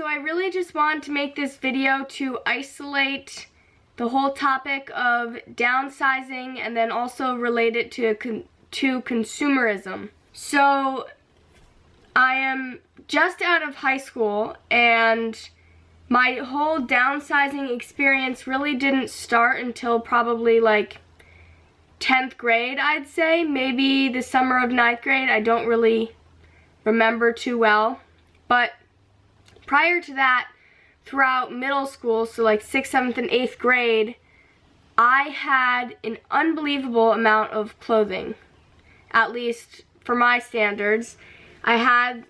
I really just wanted to make this video to isolate the whole topic of downsizing and then also relate it to consumerism. So I am just out of high school, and my whole downsizing experience really didn't start until probably like 10th grade, I'd say. Maybe the summer of 9th grade. I don't really remember too well. But prior to that, throughout middle school, so like 6th, 7th, and 8th grade, I had an unbelievable amount of clothing, at least for my standards. I had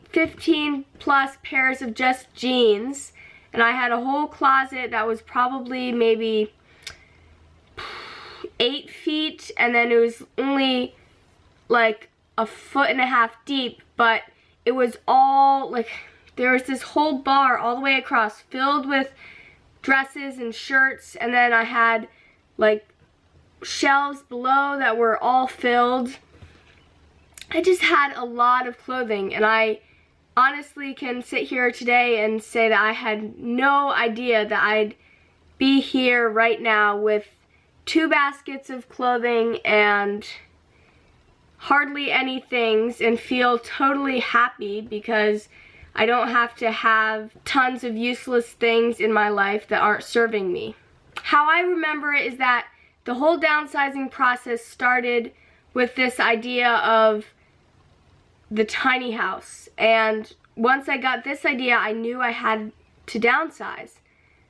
15 plus pairs of just jeans, and I had a whole closet that was probably maybe 8 feet, and then it was only like 1.5 feet deep, but it was all like, there was this whole bar all the way across filled with dresses and shirts, and then I had like shelves below that were all filled. I just had a lot of clothing, and I honestly can sit here today and say that I had no idea that I'd be here right now with 2 baskets of clothing and hardly any things, and feel totally happy because I don't have to have tons of useless things in my life that aren't serving me. How I remember it is that the whole downsizing process started with this idea of the tiny house, and once I got this idea, I knew I had to downsize.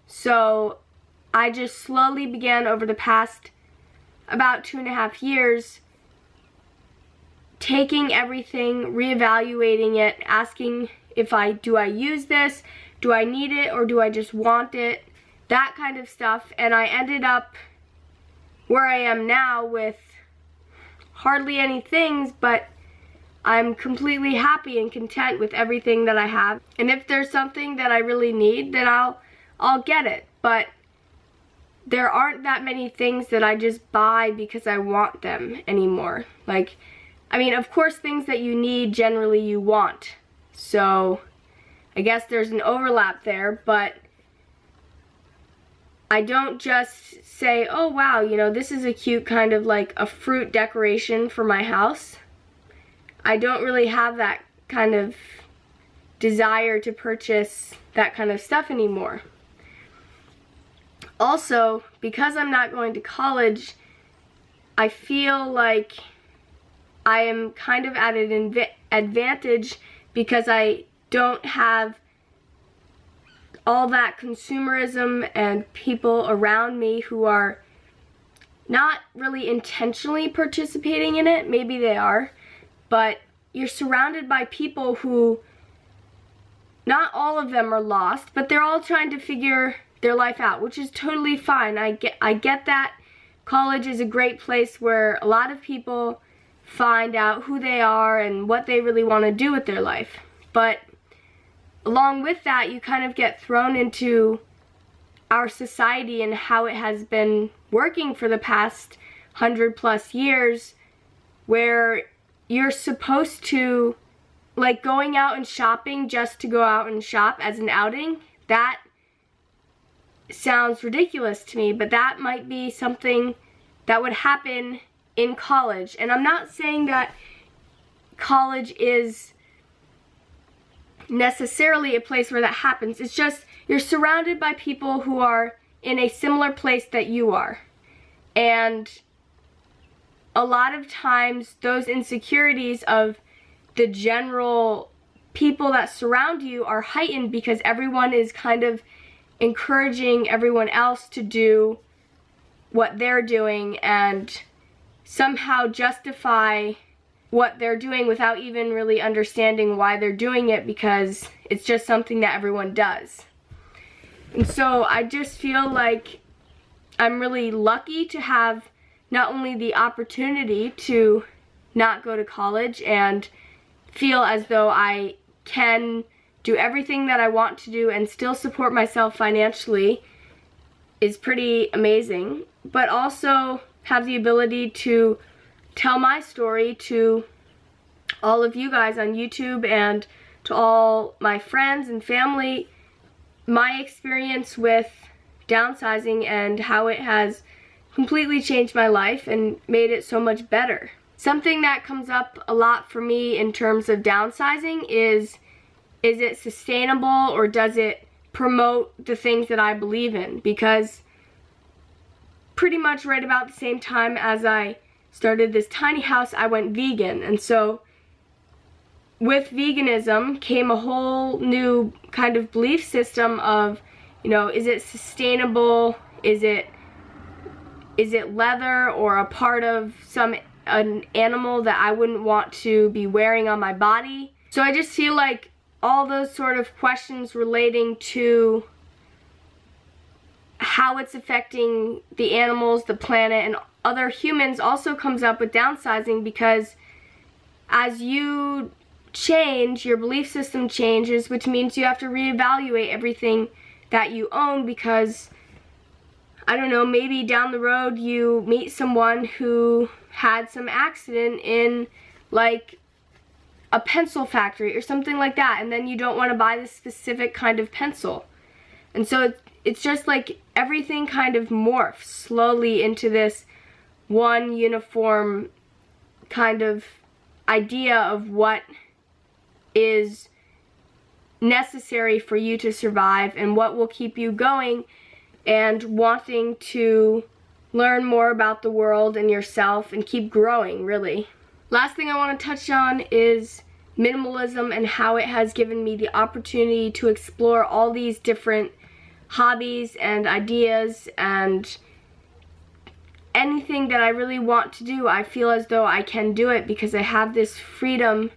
So I just slowly began over the past about 2.5 years taking everything, reevaluating it, asking if do I use this, do I need it, or do I just want it, that kind of stuff. And I ended up where I am now with hardly any things, but I'm completely happy and content with everything that I have. And if there's something that I really need, then I'll get it. But there aren't that many things that I just buy because I want them anymore. Like, I mean, of course, things that you need generally you want. So I guess there's an overlap there, but I don't just say, oh wow, you know, this is a cute kind of like a fruit decoration for my house. I don't really have that kind of desire to purchase that kind of stuff anymore. Also, because I'm not going to college, I feel like I am kind of at an advantage because I don't have all that consumerism and people around me who are not really intentionally participating in it. Maybe they are, but you're surrounded by people who, not all of them are lost, but they're all trying to figure their life out, which is totally fine. I get that college is a great place where a lot of people find out who they are and what they really want to do with their life. But along with that, you kind of get thrown into our society and how it has been working for the past 100+ years, where you're supposed to, like, going out and shopping just to go out and shop as an outing. That sounds ridiculous to me, but that might be something that would happen in college. And I'm not saying that college is necessarily a place where that happens. It's just you're surrounded by people who are in a similar place that you are. And a lot of times those insecurities of the general people that surround you are heightened because everyone is kind of encouraging everyone else to do what they're doing and somehow justify what they're doing without even really understanding why they're doing it, because it's just something that everyone does. And so I just feel like I'm really lucky to have not only the opportunity to not go to college and feel as though I can do everything that I want to do and still support myself financially is pretty amazing, but also have the ability to tell my story to all of you guys on YouTube and to all my friends and family my experience with downsizing and how it has completely changed my life and made it so much better. Something that comes up a lot for me in terms of downsizing is it sustainable, or does it promote the things that I believe in? Because pretty much right about the same time as I started this tiny house, I went vegan. And so with veganism came a whole new kind of belief system of, you know, is it sustainable? Is it leather or a part of an animal that I wouldn't want to be wearing on my body? So I just feel like all those sort of questions relating to how it's affecting the animals, the planet, and other humans also comes up with downsizing, because as you change, your belief system changes, which means you have to reevaluate everything that you own, because I don't know, maybe down the road you meet someone who had some accident in like a pencil factory or something like that, and then you don't want to buy this specific kind of pencil. And so it's just like everything kind of morphs slowly into this one uniform kind of idea of what is necessary for you to survive and what will keep you going and wanting to learn more about the world and yourself and keep growing, really. Last thing I want to touch on is minimalism and how it has given me the opportunity to explore all these different hobbies and ideas, and anything that I really want to do, I feel as though I can do it because I have this freedom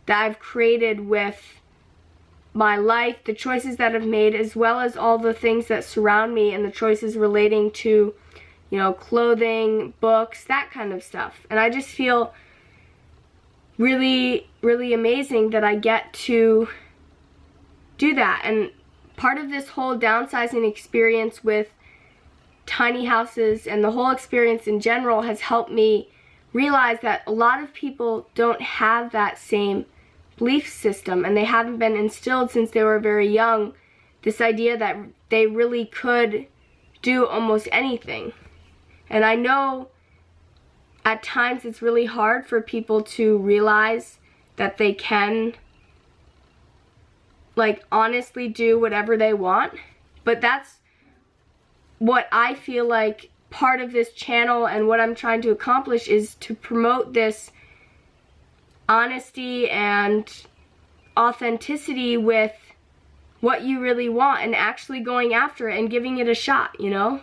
that I've created with my life, the choices that I've made, as well as all the things that surround me and the choices relating to, you know, clothing, books, that kind of stuff. And I just feel really, really amazing that I get to do that. And part of this whole downsizing experience with tiny houses and the whole experience in general has helped me realize that a lot of people don't have that same belief system, and they haven't been instilled since they were very young, this idea that they really could do almost anything. And I know at times it's really hard for people to realize that they can like honestly do whatever they want, but that's what I feel like part of this channel and what I'm trying to accomplish is to promote this honesty and authenticity with what you really want and actually going after it and giving it a shot, you know?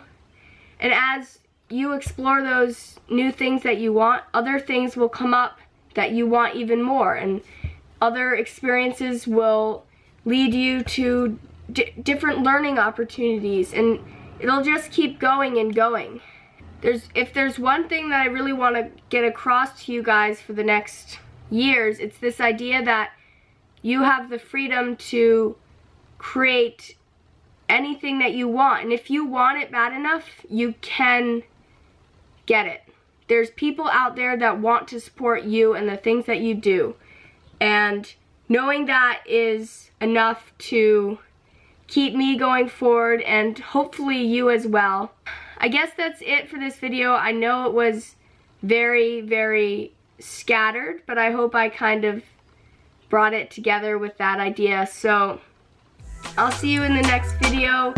And as you explore those new things that you want, other things will come up that you want even more, and other experiences will lead you to different learning opportunities, and it'll just keep going and going. If there's one thing that I really want to get across to you guys for the next years, it's this idea that you have the freedom to create anything that you want, and if you want it bad enough, you can get it. There's people out there that want to support you and the things that you do, and knowing that is enough to keep me going forward, and hopefully you as well. I guess that's it for this video. I know it was very, very scattered, but I hope I kind of brought it together with that idea. So I'll see you in the next video.